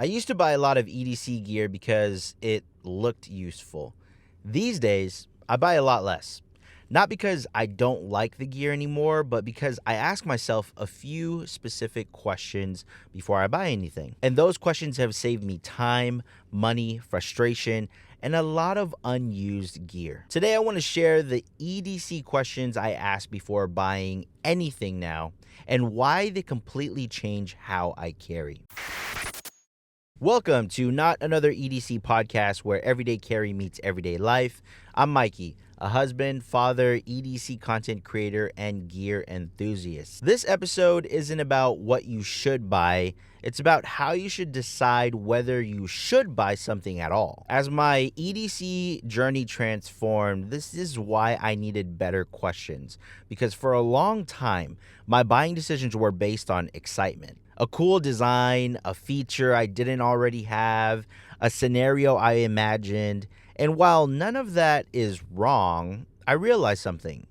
I used to buy a lot of EDC gear because it looked useful. These days, I buy a lot less. Not because I don't like the gear anymore, but because I ask myself a few specific questions before I buy anything. And those questions have saved me time, money, frustration, and a lot of unused gear. Today, I want to share the EDC questions I ask before buying anything now and why they completely change how I carry. Welcome to Not Another EDC Podcast, where everyday carry meets everyday life. I'm Mikey, a husband, father, EDC content creator, and gear enthusiast. This episode isn't about what you should buy. It's about how you should decide whether you should buy something at all. As my EDC journey transformed, this is why I needed better questions. Because for a long time, my buying decisions were based on excitement. A cool design, a feature I didn't already have, a scenario I imagined. And while none of that is wrong, I realized something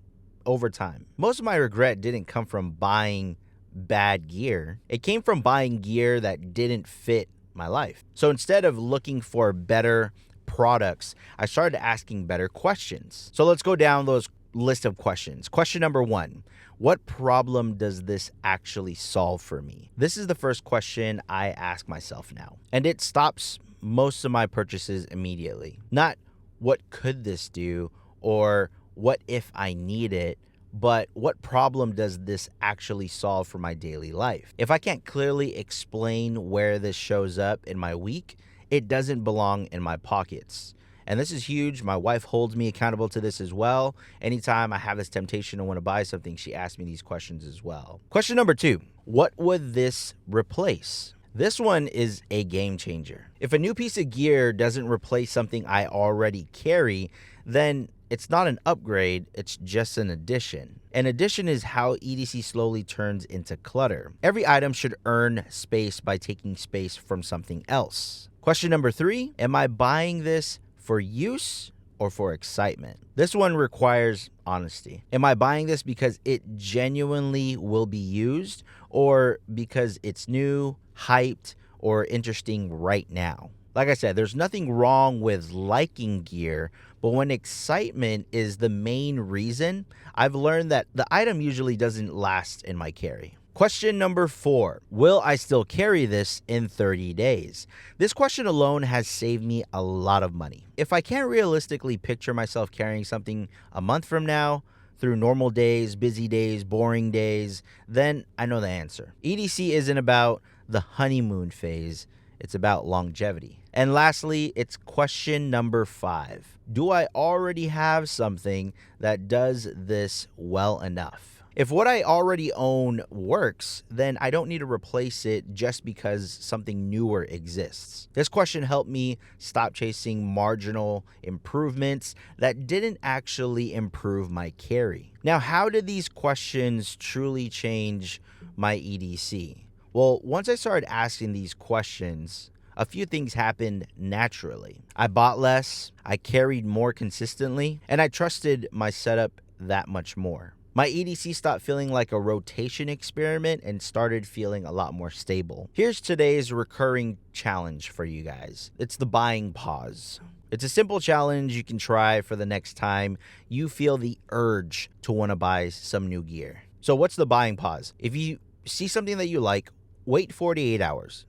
over time. Most of my regret didn't come from buying bad gear. It came from buying gear that didn't fit my life. So instead of looking for better products, I started asking better questions. So let's go down those list of questions. Question number 1. What problem does this actually solve for me? This is the first question I ask myself now. And it stops most of my purchases immediately. Not what could this do or what if I need it, but what problem does this actually solve for my daily life? If I can't clearly explain where this shows up in my week, it doesn't belong in my pockets. And this is huge. My wife holds me accountable to this as well. Anytime I have this temptation to want to buy something, she asks me these questions as well. Question number 2, what would this replace? This one is a game changer. If a new piece of gear doesn't replace something I already carry, then it's not an upgrade, it's just an addition. An addition is how EDC slowly turns into clutter. Every item should earn space by taking space from something else. Question number 3, am I buying this for use or for excitement? This one requires honesty. Am I buying this because it genuinely will be used or because it's new, hyped, or interesting right now? Like I said, there's nothing wrong with liking gear, but when excitement is the main reason, I've learned that the item usually doesn't last in my carry. Question number 4, will I still carry this in 30 days? This question alone has saved me a lot of money. If I can't realistically picture myself carrying something a month from now, through normal days, busy days, boring days, then I know the answer. EDC isn't about the honeymoon phase, it's about longevity. And lastly, it's question number 5. Do I already have something that does this well enough? If what I already own works, then I don't need to replace it just because something newer exists. This question helped me stop chasing marginal improvements that didn't actually improve my carry. Now, how did these questions truly change my EDC? Well, once I started asking these questions, a few things happened naturally. I bought less, I carried more consistently, and I trusted my setup that much more. My EDC stopped feeling like a rotation experiment and started feeling a lot more stable. Here's today's recurring challenge for you guys. It's the buying pause. It's a simple challenge you can try for the next time you feel the urge to want to buy some new gear. So what's the buying pause? If you see something that you like, wait 48 hours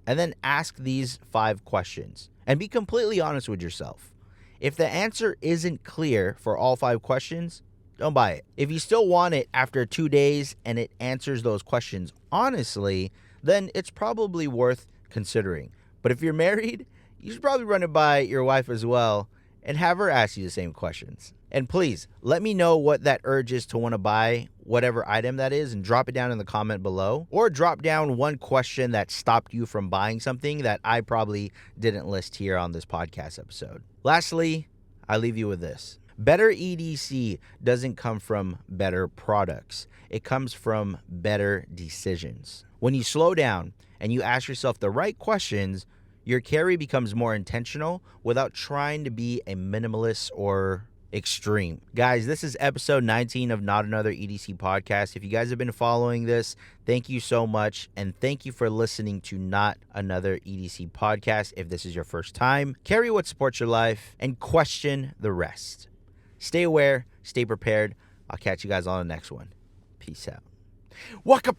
and then ask these 5 questions and be completely honest with yourself. If the answer isn't clear for all 5 questions, don't buy it. If you still want it after 2 days and it answers those questions honestly, then it's probably worth considering. But if you're married, you should probably run it by your wife as well and have her ask you the same questions. And please, let me know what that urge is to want to buy whatever item that is and drop it down in the comment below. Or drop down one question that stopped you from buying something that I probably didn't list here on this podcast episode. Lastly, I leave you with this. Better EDC doesn't come from better products. It comes from better decisions. When you slow down and you ask yourself the right questions, your carry becomes more intentional without trying to be a minimalist or extreme. Guys, this is episode 19 of Not Another EDC Podcast. If you guys have been following this, thank you so much. And thank you for listening to Not Another EDC Podcast. If this is your first time, carry what supports your life and question the rest. Stay aware, stay prepared. I'll catch you guys on the next one. Peace out. Waka